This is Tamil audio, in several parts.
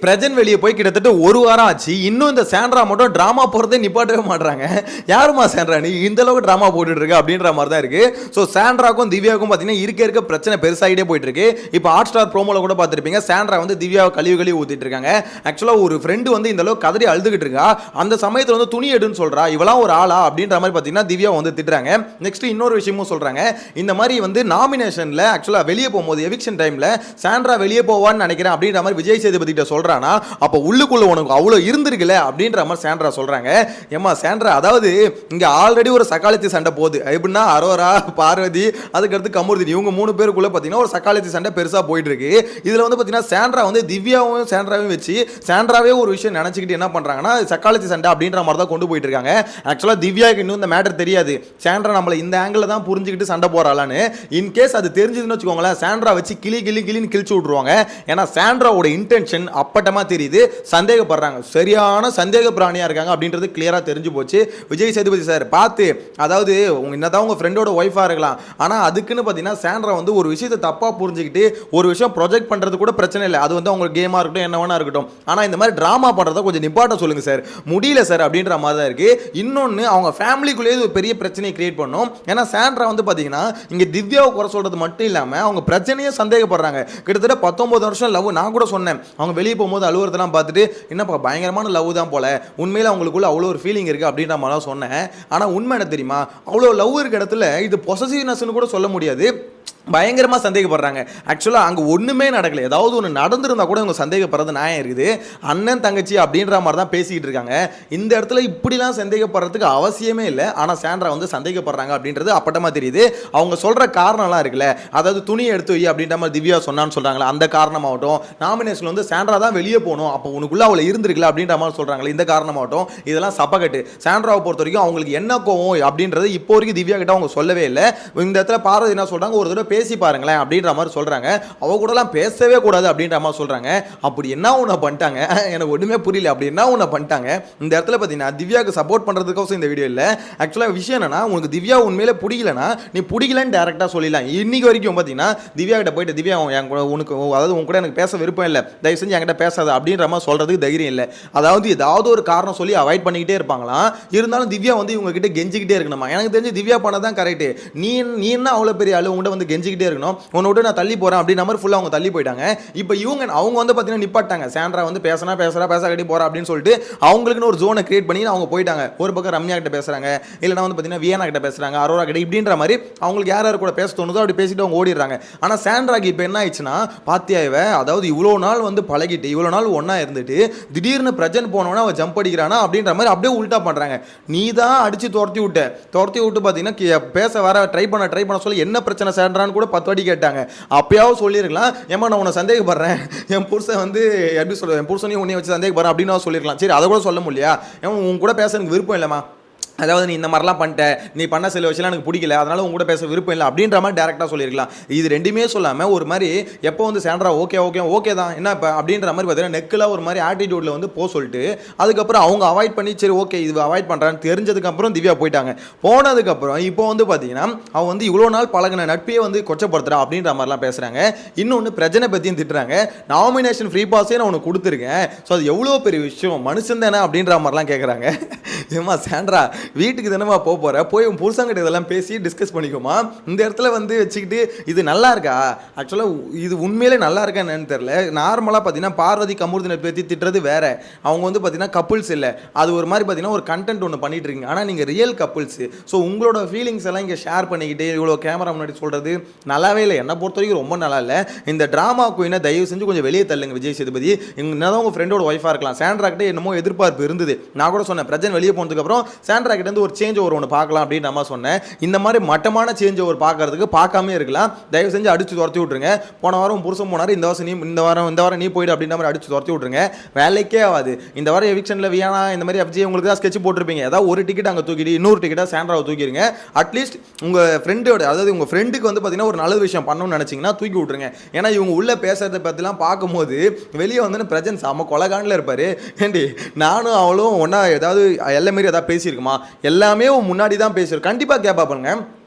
பிரஜன் வெளியே போய் கிட்டத்தட்ட ஒரு வாரம் ஆச்சு. இன்னும் இந்த சாண்ட்ரா மட்டும் டிராமா போறதே நிப்பாட்டவே மாட்டாங்க. யாருமா சாண்ட்ரா நீ இந்த அளவுக்கு டிராமா போட்டுட்டு இருக்க அப்படின்ற மாதிரி தான் இருக்கு. ஸோ சாண்ட்ராக்கும் திவ்யாவுக்கும் பார்த்தீங்கன்னா இருக்க பிரச்சனை பெருசாகிட்டே போயிட்டு இருக்கு. இப்போ ஹாட் ஸ்டார் ப்ரோமோல கூட பார்த்துருப்பீங்க, சாண்ட்ரா வந்து திவ்யாவை கழுவி ஊத்திட்டு இருக்காங்க. ஆக்சுவலாக ஒரு ஃப்ரெண்டு வந்து இந்த அளவுக்கு கதறி அழுதுகிட்டு இருக்கா. அந்த சமயத்தில் வந்து துணி எடுன்னு சொல்றா, இவெல்லாம் ஒரு ஆளா அப்படின்ற மாதிரி பார்த்தீங்கன்னா திவ்யா வந்து திட்டுறாங்க. நெக்ஸ்ட் இன்னொரு விஷயமும் சொல்றாங்க, இந்த மாதிரி வந்து நாமினேஷன்ல ஆக்சுவலாக வெளியே போகும்போது எவிக்ஷன் டைம்ல சாண்ட்ரா வெளியே போவான்னு நினைக்கிறேன் அப்படின்ற மாதிரி விஜய் சேதுபதி கிட்ட சொல்றானா, அப்ப உள்ளுக்குள்ள உனக்கு அவ்வளவு இருந்திருக்குல அப்படின்ற மாதிரி சாண்ட்ரா சொல்றாங்க. ஏமா சாண்ட்ரா, அதாவது இங்க ஆல்ரெடி ஒரு சக்காலத்தி சண்டை போகுது. எப்படின்னா அரோரா, பார்வதி, அதுக்கடுத்து கமுருதினி, இவங்க 3 பேருக்குள்ள பாத்தீங்கன்னா ஒரு சக்காலத்தி சண்டை பெருசா போயிட்டு இருக்கு. இதுல வந்து பாத்தீங்கன்னா சாண்ட்ரா வந்து திவ்யாவும் சாண்ட்ராவையும் வச்சு சாண்ட்ராவே ஒரு விஷயம் நினைச்சுக்கிட்டு என்ன பண்றாங்கன்னா சக்காலத்தி சண்டை அப்படின்ற மாதிரி தான் கொண்டு போயிட்டு இருக்காங்க. ஆக்சுவலா திவ்யாவுக்கு இன்னும் இந்த மேட்டர் தெரியாது, சாண்ட்ரா நம்மள இந்த ஆங்கிள் தான் புரிஞ்சுக்கிட்டு சண்டை போறாளான்னு. இன்கேஸ் அது தெரிஞ்சதுன்னு வச்சுக்கோங்களேன், சாண்ட்ரா வச்சு கிளின்னு கிழிச்சு விட்டுருவாங்க. ஏன்னா சாண்ட்ராவோட இன்டென்ஷன் அப்பட்டமா தெரியுது, சந்தேகப்படுறாங்க, சரியான சந்தேக பிராணியா இருக்காங்க அப்படின்றது கிளியரா தெரிஞ்சு போச்சு. விஜய் சேதுபதி சார் பார்த்து, அதாவது என்னதான் உங்க ஃப்ரெண்டோட ஒய்ஃபா இருக்கலாம், ஆனா அதுக்குன்னு பாத்தீங்கன்னா சாண்ட்ரா வந்து ஒரு விஷயத்தை தப்பா புரிஞ்சுக்கிட்டு ஒரு விஷயம் ப்ரொஜெக்ட் பண்றது கூட பிரச்சனை இல்லை, அது வந்து அவங்க கேமா இருக்கட்டும் என்ன வேணா இருக்கட்டும், ஆனா இந்த மாதிரி டிராமா பண்றத கொஞ்சம் நிப்பாட்ட சொல்லுங்க சார், முடியல சார் அப்படின்ற மாதிரி தான் இருக்கு. இன்னொன்னு அவங்க ஃபேமிலிக்குள்ளேயே ஒரு பெரிய பிரச்சனையை கிரியேட் பண்ணும். ஏன்னா சாண்ட்ரா வந்து பாத்தீங்கன்னா இங்க திவ்யாவை குறை சொல்றது மட்டும் இல்லாம அவங்க பிரச்சனையே சந்தேகப்படுறாங்க. கிட்டத்தட்ட 19 வருஷம் லவ். நான் கூட சொன்னேன், அவங்க வெளியே போகும்போது அலுவலகத்தெல்லாம் பார்த்துட்டு என்னப்பா பயங்கரமான லவ் தான் போல, உண்மையில அவங்களுக்குள்ள அவ்வளோ ஒரு ஃபீலிங் இருக்கு அப்படின்ற மாதிரி சொன்னேன். ஆனா உண்மை என்ன தெரியுமா, அவ்வளோ லவ் இருக்க இடத்துல இது பொசசிவ்னஸ்னு கூட சொல்ல முடியாது, பயங்கரமாக சந்தேகப்படுறாங்க. ஆக்சுவலாக அங்கே ஒன்றுமே நடக்கல, ஏதாவது ஒன்று நடந்திருந்தா கூட இவங்க சந்தேகப்படுறது நியாயம் இருக்குது. அண்ணன் தங்கச்சி அப்படின்ற மாதிரி தான் பேசிக்கிட்டு இருக்காங்க. இந்த இடத்துல இப்படிலாம் சந்தேகப்படுறதுக்கு அவசியமே இல்லை. ஆனால் சாண்ட்ரா வந்து சந்தேகப்படுறாங்க அப்படின்றது அப்பட்டமாக தெரியுது. அவங்க சொல்கிற காரணம்லாம் இருக்குல்ல, அதாவது துணி எடுத்து வை அப்படின்ற மாதிரி திவ்யா சொன்னான்னு சொல்கிறாங்களே அந்த காரணமாகட்டும், நாமினேஷன் வந்து சாண்ட்ரா தான் வெளியே போகணும், அப்போ உனக்குள்ள அவளை இருந்திருக்கல அப்படின்ற மாதிரி சொல்கிறாங்களே இந்த காரணமாகட்டும், இதெல்லாம் சப்பக்கட்டு. சாண்ட்ராவை பொறுத்த வரைக்கும் அவங்களுக்கு என்ன கோவம் அப்படின்றது இப்போ வரைக்கும் திவ்யா கிட்ட அவங்க சொல்லவே இல்லை. இந்த இடத்துல பார்வதி என்ன சொல்கிறாங்க, ஒரு தடவை பேசி பாருங்களேன் அப்படின்ற மாதிரி சொல்றாங்க. அவ கூடலாம் பேசவே கூடாது அப்படின்ற மாதிரி சொல்றாங்க. அப்படி என்ன ஒண்ணு பண்ணிட்டாங்க எனக்கு ஒண்ணுமே புரியல. அப்படி என்ன ஒண்ணு பண்ணிட்டாங்க இந்த இடத்துல பாத்தீங்கன்னா திவ்யாக்கு சப்போர்ட் பண்றதுக்கோசம் இந்த வீடியோ இல்ல. ஆக்சுவலா விஷயம் என்னன்னா, உனக்கு திவ்யா உண்மையிலே பிடிக்கலனா நீ பிடிக்கலன்னு டைரக்டா சொல்லிடலாம். இன்னைக்கு வரைக்கும் பாத்தீங்கன்னா திவ்யா கிட்ட போயிட்டு திவ்யா உனக்கு அதாவது உன் கூட எனக்கு பேச விருப்பம் இல்லை, தயவு செஞ்சு என்கிட்ட பேசாத அப்படின்ற மாதிரி சொல்றதுக்கு தைரியம் இல்லை. அதாவது ஏதாவது ஒரு காரணம் சொல்லி அவாய்ட் பண்ணிக்கிட்டே இருப்பாங்களாம். இருந்தாலும் திவ்யா வந்து இவங்க கிட்ட கெஞ்சிக்கிட்டே இருக்கணுமா. எனக்கு தெரிஞ்சு திவ்யா பண்ணதான் கரெக்ட். நீ என்ன அவ்வளவு பெரிய ஆளு உங்ககிட்ட வந்து கெஞ்சிக்கிட்டே இருக்கணும், உன்னை விட்டு நான் தள்ளி போறேன் அப்படின்ற மாதிரி ஃபுல்லா அவங்க தள்ளி போயிட்டாங்க. இப்போ அவங்க வந்து பாத்தீங்கன்னா நிப்பாட்டாங்க, சாண்ட்ரா வந்து பேச கட்டி போறா அப்படின்னு சொல்லிட்டு அவங்களுக்குன்னு ஒரு ஜோனை கிரியேட் பண்ணி அவங்க போயிட்டாங்க. ஒரு பக்கம் ரம்யா கிட்ட பேசுறாங்க, இல்லைன்னா வந்து பாத்தீங்கன்னா வியனா கிட்ட பேசுறாங்க, அரோரா கிட்ட, இப்படின்ற மாதிரி அவங்களுக்கு யார் கூட பேச தோணுதோ அப்படி பேசிட்டு அவங்க ஓடிடுறாங்க. ஆனா சாண்ட்ராக்கு இப்போ என்ன ஆயிடுச்சுன்னா, பாத்தியா இவ, அதாவது இவ்வளோ நாள் வந்து பழகிட்டு இவ்வளோ நாள் ஒன்னா இருந்துட்டு திடீர்னு பிரஜன் போனவனா அவ ஜம்ப் அடிக்கிறானா அப்படின்ற மாதிரி அப்படியே உல்டா பண்றாங்க. நீ தான் அடிச்சு துரத்தி விட்டு பாத்தீங்கன்னா பேச வர ட்ரை பண்ண சொல்லி என்ன பிரச்சனை சாண்ட்ரான்னு கூட 10 வாட்டி கேட்டாங்க. அப்பயாவது சொல்லியிருக்கலாம், ஏமா நான் உன்னை சந்தேகப்படுறேன், என் புருஷன் வந்து எப்படி சொல்றது, என் புருஷனையும் உன்னைய வச்சு சந்தேகப்படுறேன் அப்படின்னு சொல்லியிருக்கலாம். சரி, அதை கூட சொல்ல முடியா, உன் கூட பேச எனக்கு விருப்பம் இல்லைம்மா, அதாவது நீ இந்த மாதிரிலாம் பண்ணிட்ட, நீ பண்ண சில விஷயம் எனக்கு பிடிக்கல, அதனால உங்க கூட பேச விருப்பம் இல்லை அப்படின்ற மாதிரி டேரக்டாக சொல்லியிருக்கலாம். இது ரெண்டுமே சொல்லாமல் ஒரு மாதிரி எப்போ வந்து சாண்ட்ரா ஓகே தான் என்ன இப்போ அப்படின்ற மாதிரி பார்த்தீங்கன்னா நெக்கில் ஒரு மாதிரி ஆட்டிடியூடில் வந்து சொல்லிட்டு அதுக்கப்புறம் அவங்க அவாய்ட் பண்ணி சரி ஓகே இது அவாய்ட் பண்ணுறான்னு தெரிஞ்சதுக்கப்புறம் திவ்யா போயிட்டாங்க. போனதுக்கப்புறம் இப்போ வந்து பார்த்தீங்கன்னா அவன் வந்து இவ்வளோ நாள் பழகின நட்பையே வந்து கொச்சப்படுத்துறா அப்படின்ற மாதிரிலாம் பேசுகிறாங்க. இன்னொன்று பிரச்சனை பற்றியும் திட்டுறாங்க. நாமினேஷன் ஃப்ரீ பாஸே நான் உனக்கு கொடுத்துருக்கேன், ஸோ அது எவ்வளோ பெரிய விஷயம், மனுஷன் தானே அப்படின்ற மாதிரிலாம் கேட்குறாங்க. ஏமா சாண்ட்ரா வீட்டுக்கு தினமா போற, போய் உன் புருஷங்கிட்ட இதெல்லாம் பேசி டிஸ்கஸ் பண்ணிக்கோமா. இந்த இடத்துல வந்து வச்சுக்கிட்டு இது நல்லா இருக்கா, ஆக்சுவலாக இது உண்மையிலே நல்லா இருக்கா என்னன்னு தெரியல. நார்மலாக பார்த்தீங்கன்னா பார்வதி கமுருதினை பற்றி திட்டுறது வேற, அவங்க வந்து பார்த்தீங்கன்னா கப்புள்ஸ் இல்லை, அது ஒரு மாதிரி பார்த்தீங்கன்னா ஒரு கண்டென்ட் ஒன்று பண்ணிட்டு இருக்கீங்க, ஆனால் நீங்கள் ரியல் கப்புள்ஸ். ஸோ உங்களோட ஃபீலிங்ஸ் எல்லாம் இங்கே ஷேர் பண்ணிக்கிட்டு இவ்வளோ கேமரா முன்னாடி சொல்கிறது நல்லாவே இல்லை, என்னை பொறுத்த வரைக்கும் ரொம்ப நல்லா இல்லை. இந்த ட்ராமா குயினை தயவு செஞ்சு கொஞ்சம் வெளியே தள்ளுங்க விஜய் சேதுபதி. என்னதான் உங்கள் ஃப்ரெண்டோட ஒய்ஃபாக இருக்கலாம், சாண்ட்ரா கிட்ட என்னமோ எதிர்பார்ப்பு இருந்தது. நான் கூட சொன்னேன் பிரஜன் வெளியே போனதுக்கப்புறம் சாண்ட்ரா கிட்ட இருந்து ஒரு சேஞ்ச் ஓவர் ஒன்று பார்க்கலாம் அப்படின்னு நம்ம சொன்னேன். இந்த மாதிரி மட்டமான சேஞ்ச் ஓவர் பார்க்கறதுக்கு பார்க்காம இருக்கலாம், தயவு செஞ்சு அடிச்சு துரத்தி விட்டுருங்க. போன வாரம் புருஷன் போனார், இந்த வாரம் நீ போயிடு அப்படின்ற மாதிரி அடிச்சு துரத்தி விட்டுருங்க, வேலைக்கே ஆகாது. இந்த வாரம் எவிக்ஷனில் வியானா இந்த மாதிரி எஃப்ஜி உங்களுக்கு தான் ஸ்கெட்ச் போட்டிருப்பீங்க, ஏதாவது ஒரு டிக்கெட் அங்கே தூக்கிட்டு இன்னொரு டிக்கெட்டாக சாண்ட்ராவை தூக்கிடுங்க. அட்லீஸ்ட் உங்கள் ஃப்ரெண்டோட, அதாவது உங்கள் ஃப்ரெண்டுக்கு வந்து பார்த்தீங்கன்னா ஒரு நல்ல விஷயம் பண்ணணும்னு நினச்சிங்கன்னா தூக்கி விட்டுருங்க. ஏன்னா இவங்க உள்ள பேசுறதை பற்றிலாம் பார்க்கும்போது வெளியே வந்து பிரஜன்ஸ் ஆமாம் கொலகாண்டில் இருப்பார். ஏண்டி நானும் அவளும் ஒன்றா ஏதாவது எல்லாமே ஏதாவது பேசியிருக்குமா, எல்லாமே முன்னாடி தான் பேசியிருக்கோம். கண்டிப்பாக கேட்பா பாருங்க,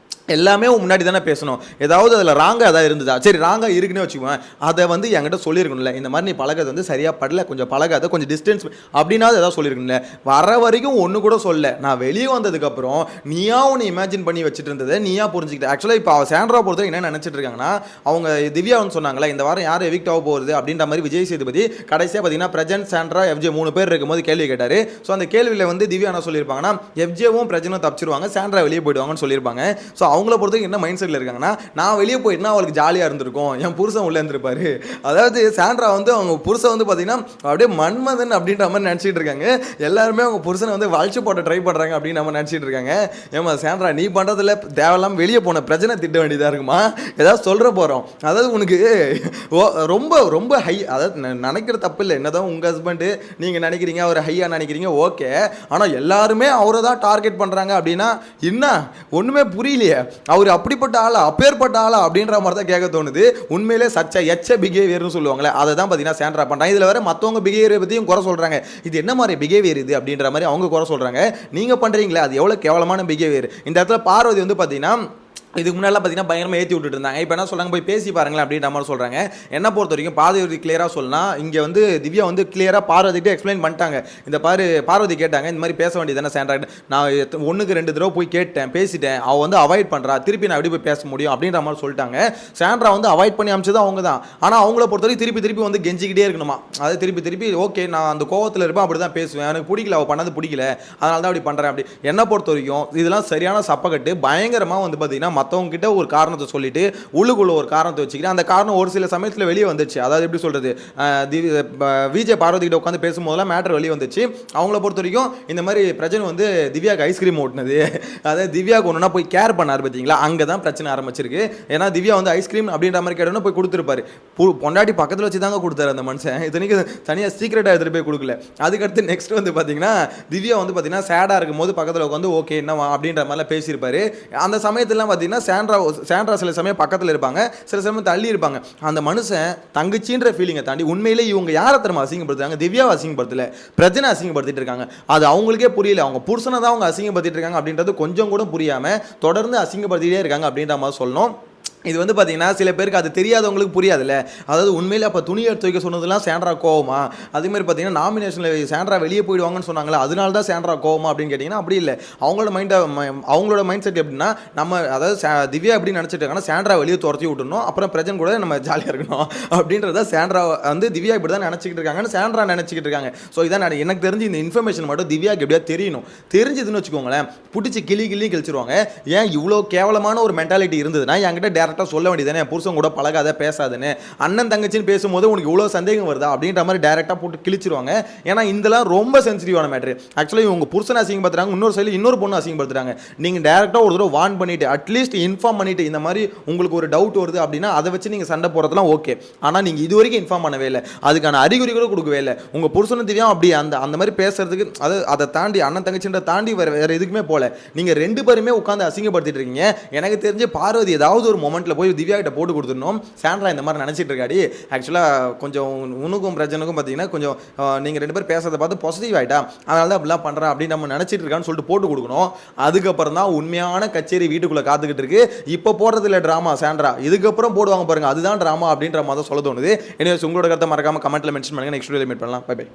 எல்லாமே முன்னாடி தானே பேசணும். ஏதாவது அதில் ராங்காக ஏதாவது இருந்ததா? சரி ராங்காக இருக்குன்னு வச்சுக்குவேன், அதை வந்து என்கிட்ட சொல்லியிருக்கணும்ல. இந்த மாதிரி நீ பழகிறது வந்து சரியாக படல, கொஞ்சம் பழகாத, கொஞ்சம் டிஸ்டன்ஸ் அப்படின்னாவது ஏதாவது சொல்லியிருக்கணும்ல. வர வரைக்கும் ஒன்று கூட சொல்ல. நான் வெளியே வந்ததுக்கப்புறம் நீயா ஒன்று இமேஜின் பண்ணி வச்சுட்டு இருந்ததை நீயா புரிஞ்சுக்கிட்ட. ஆக்சுவலாக இப்போ சாண்ட்ரா பொறுத்த என்ன நினச்சிட்டு இருக்காங்கன்னா, அவங்க திவ்யான்னு சொன்னாங்களே இந்த வாரம் யார் எவிக்ட் ஆக போகிறது அப்படின்ற மாதிரி விஜய் சேதுபதி கடைசியாக பார்த்தீங்கன்னா பிரஜன், சாண்ட்ரா, எஃப்ஜே 3 பேர் இருக்கும்போது கேள்வி கேட்டார். ஸோ அந்த கேள்வியில் வந்து திவ்யா என்ன சொல்லியிருப்பாங்கன்னா, எஃப்ஜேவும் பிரஜனும் தப்பிச்சிருவாங்க, சாண்ட்ரா வெளியே போயிடுவாங்கன்னு சொல்லியிருப்பாங்க. ஸோ அவங்கள பொறுத்தவரைக்கும் என்ன மைண்ட் செட்டில் இருக்காங்கன்னா, நான் வெளியே போயிட்டுனா அவளுக்கு ஜாலியாக இருந்திருக்கும், என் புருஷன் உள்ளே இருந்திருப்பாரு. அதாவது சாண்ட்ரா வந்து அவங்க புருஷன் வந்து பார்த்தீங்கன்னா அப்படியே மன்மதன் அப்படின்ற மாதிரி நினச்சிட்டு இருக்காங்க. எல்லாருமே அவங்க புருஷனை வந்து வளைச்சு போட்ட ட்ரை பண்ணுறாங்க அப்படின்னு நம்ம நினச்சிட்டு இருக்காங்க. ஏமா சாண்ட்ரா நீ பண்ணுறதுல தேவையில்லாமல் வெளியே போன பிரச்சனை திட்ட வேண்டியதாக இருக்குமா, ஏதாவது சொல்கிற போகிறோம். அதாவது உனக்கு ரொம்ப ரொம்ப ஹை, அதாவது நினைக்கிற தப்பு இல்லை. என்னதான் உங்கள் ஹஸ்பண்டு நீங்கள் நினைக்கிறீங்க அவர் ஹையாக நினைக்கிறீங்க, ஓகே. ஆனால் எல்லாருமே அவரை தான் டார்கெட் பண்ணுறாங்க அப்படின்னா என்ன ஒன்றுமே புரியலையே. அவர் அப்படிப்பட்ட ஆளா, அப்பேற்பட்ட ஆளா அப்படின்ற மாதிரி தான் கேட்க தோணுது. உண்மையிலே எச்ச பிஹேவியர்னு சொல்லுவாங்களே, அதை தான் பார்த்தீங்கன்னா சாண்ட்ரா பண்ணுறாங்க. இதில் வேற மற்றவங்க பிஹேவியரை பற்றியும் குறை சொல்கிறாங்க. இது என்ன மாதிரி பிஹேவியர் இது அப்படின்ற மாதிரி அவங்க குறை சொல்கிறாங்க. நீங்கள் பண்ணுறீங்களே அது எவ்வளோ கேவலமான பிஹேவியர். இந்த இடத்துல பார்வதி வந்து பார்த்தீங்கன்னா இதுக்கு முன்னாடிலாம் பார்த்தீங்கன்னா பயங்கரமாக ஏற்றி விட்டுட்டு இருந்தாங்க. இப்போ என்ன சொல்கிறாங்க, போய் பேசி பாருங்களேன் அப்படின்ற மாதிரி சொல்கிறாங்க. என்ன பொறுத்த வரைக்கும் பார்வதி கிளியராக சொல்லலாம். இங்கே வந்து திவ்யா வந்து கிளியராக பார்வதிக்கிட்டே எக்ஸ்பிளைன் பண்ணிட்டாங்க. இந்த பார்வதி கேட்டாங்க இந்த மாதிரி பேச வேண்டியது தானே சாண்ட்ரா, நான் 1க்கு 2 தடவை போய் கேட்டேன், பேசிட்டேன், அவள் வந்து அவாய்ட் பண்ணுறா, திருப்பி நான் எப்படி போய் பேச முடியும் அப்படின்ற மாதிரி சொல்லிட்டாங்க. சாண்ட்ரா வந்து அவாய்ட் பண்ணி அமைச்சது அவங்க தான். ஆனால் அவங்கள பொறுத்தவரைக்கும் திருப்பி வந்து கெஞ்சிக்கிட்டே இருக்கணுமா. அது திருப்பி ஓகே நான் அந்த கோவத்தில் இருப்பேன், அப்படி தான் பேசுவேன், எனக்கு பிடிக்கல, அவள் பண்ணது பிடிக்கல, அதனால தான் அப்படி பண்ணுறேன் அப்படி. என்ன பொறுத்த வரைக்கும் இதெல்லாம் சரியான சப்பக்கட்டு. பயங்கரமாக வந்து பார்த்தீங்கன்னா மற்றவங்க கிட்ட ஒரு காரணத்தை சொல்லிட்டு உள்ளுக்குள்ள ஒரு காரணத்தை வச்சுக்கிறேன். அந்த காரணம் ஒரு சில சமயத்தில் வெளியே வந்துச்சு. அதாவது எப்படி சொல்றது, விஜய் பார்வதி கிட்ட உட்காந்து பேசும்போதெல்லாம் மேட்டர் வெளியே வந்துச்சு. அவங்கள பொறுத்த வரைக்கும் இந்த மாதிரி பிரச்சனை வந்து திவ்யாவுக்கு ஐஸ்கிரீம் ஓட்டினது, அதாவது திவ்யாவுக்கு ஒன்றுனா போய் கேர் பண்ணார் பார்த்தீங்களா, அங்கே தான் பிரச்சனை ஆரம்பிச்சிருக்கு. ஏன்னா திவ்யா வந்து ஐஸ்கிரீம் அப்படின்ற மாதிரி கேட்டோன்னா போய் கொடுத்துருப்பாரு. பொண்டாட்டி பக்கத்தில் வச்சு தாங்க கொடுத்தாரு அந்த மனுஷன். இத்தனைக்கு தனியாக சீக்கிரட்டாக எடுத்துகிட்டு போய் கொடுக்கல. அதுக்கடுத்து நெக்ஸ்ட் வந்து பார்த்தீங்கன்னா திவ்யா வந்து பார்த்தீங்கன்னா சேடாக இருக்கும்போது பக்கத்தில் உட்காந்து ஓகே என்னவா அப்படின்ற மாதிரிலாம் பேசியிருப்பாரு. அந்த சமயத்துலாம் பார்த்தீங்கன்னா சாண்ட்ரா சில சமயம் பக்கத்தில் இருப்பாங்க, சில சமயம் தள்ளி இருப்பாங்க. அந்த மனுஷன் தங்கச்சின்ற ஃபீலிங்கை தாண்டி உண்மையிலே இவங்க யாரை தரமா அசிங்கப்படுத்துறாங்க, திவ்யாவை அசிங்கப்படுத்தல, பிரச்சனை அசிங்கப்படுத்திட்டு இருக்காங்க. அது அவங்களுக்கே புரியல. அவங்க புருஷனை தான் அவங்க அசிங்கப்படுத்திட்டு இருக்காங்க அப்படின்றது கொஞ்சம் கூட புரியாம தொடர்ந்து அசிங்கப்படுத்திட்டே இருக்காங்க அப்படின்ற மாதிரி சொல்லணும். இது வந்து பார்த்தீங்கன்னா சில பேருக்கு அது தெரியாதவங்களுக்கு புரியாதுல்ல. அதாவது உண்மையில் அப்போ துணி எடுத்து வைக்க சொன்னதுலாம் சாண்ட்ரா கோவமா, அதேமாதிரி பார்த்தீங்கன்னா நாமினேஷனில் சாண்ட்ரா வெளியே போயிடுவாங்கன்னு சொன்னாங்களா, அதனால தான் சாண்ட்ரா கோவமா அப்படின்னு கேட்டிங்கன்னா அப்படி இல்லை. அவங்களோட மைண்ட் செட் எப்படின்னா, நம்ம அதாவது திவ்யா எப்படி நினச்சிட்டு இருக்காங்கன்னா சாண்ட்ரா வெளியே துரத்தி விட்டுணும், அப்புறம் பிரஜன் கூட நம்ம ஜாலியாக இருக்கணும் அப்படின்றத சாண்ட்ரா வந்து திவ்யா இப்படி தான் நினச்சிக்கிட்டு இருக்காங்கன்னு சாண்ட்ரா நினச்சிக்கிட்டு இருக்காங்க. ஸோ இதான் எனக்கு தெரிஞ்சு இந்த இன்ஃபர்மேஷன் மட்டும் திவ்யாவுக்கு எப்படியா தெரியணும். தெரிஞ்சதுன்னு வச்சுக்கோங்களேன், பிடிச்சி கிளி கிழிச்சிருவாங்க. ஏன் இவ்வளோ கேவலமான ஒரு மென்டாலிட்டி இருந்ததுன்னா என்கிட்ட டேரக்டாக சொல்ல வேண்டியதானே, புருஷன் கூட பழகாத பேசாதுன்னு. அண்ணன் தங்கச்சின்னு பேசும்போது உனக்கு இவ்வளோ சந்தேகம் வருதா அப்படின்ற மாதிரி டேரெக்டாக போட்டு கிழிச்சிருவாங்க. ஏன்னா இதெல்லாம் ரொம்ப சென்சிட்டிவான மேட்ரு. ஆக்சுவலாக உங்கள் புருஷனை அசிங்கப்படுத்துறாங்க, இன்னொரு சைடில் இன்னொரு பொண்ணு அசிங்கப்படுத்துறாங்க. நீங்கள் டேரெக்டாக ஒரு தடவை வார்ன் பண்ணிட்டு அட்லீஸ்ட் இன்ஃபார்ம் பண்ணிட்டு இந்த மாதிரி உங்களுக்கு ஒரு டவுட் வருது அப்படின்னா அதை வச்சு நீங்கள் சண்டை போடுறதுலாம் ஓகே. ஆனால் நீங்கள் இது வரைக்கும் இன்ஃபார்ம் பண்ணவே இல்லை, அதுக்கான அறிகுறி கூட கொடுக்கவே இல்லை. உங்கள் புருஷனை தெரியும் அப்படி அந்த மாதிரி பேசுறதுக்கு அதை தாண்டி அண்ணன் தங்கச்சின்ற தாண்டி வேறு எதுக்குமே போல நீங்கள் 2 பேருமே உட்காந்து அசிங்கப்படுத்திட்டு இருக்கீங்க. எனக்கு தெரிஞ்சு பார்வதி ஏதாவது ஒரு மொமெண்ட்டில் போய் திவ்யா கிட்ட போட்டு கொடுத்துடணும். சாண்ட்ரா இந்த மாதிரி நினச்சிட்டு இருக்காடி. ஆக்சுவலாக கொஞ்சம் உனக்கும் பிரச்சனைக்கும் பார்த்தீங்கன்னா கொஞ்சம் நீங்கள் 2 பேர் பேசுறதை பார்த்து பாசிட்டிவ் ஆகிட்டா, அதனால தான் அப்படிலாம் பண்ணுறேன் அப்படின்னு நம்ம நினச்சிட்டு இருக்கான்னு சொல்லிட்டு போட்டு கொடுக்கணும். அதுக்கப்புறம் தான் உண்மையான கச்சேரி வீட்டுக்குள்ளே காத்துக்கிட்டு இருக்கு. இப்போ போடுறது இல்லை ட்ராமா சாண்ட்ரா, இதுக்கப்புறம் போடுவாங்க பாருங்க, அதுதான் ட்ராமா அப்படின்ற மாதிரி சொல்ல தோணுது. எனவே உங்களோட கருத்தை மறக்காம கமெண்ட்ல மென்ஷன் பண்ணுங்க. நெக்ஸ்ட் வீடியோல மீட் பண்ணலாம். Bye by.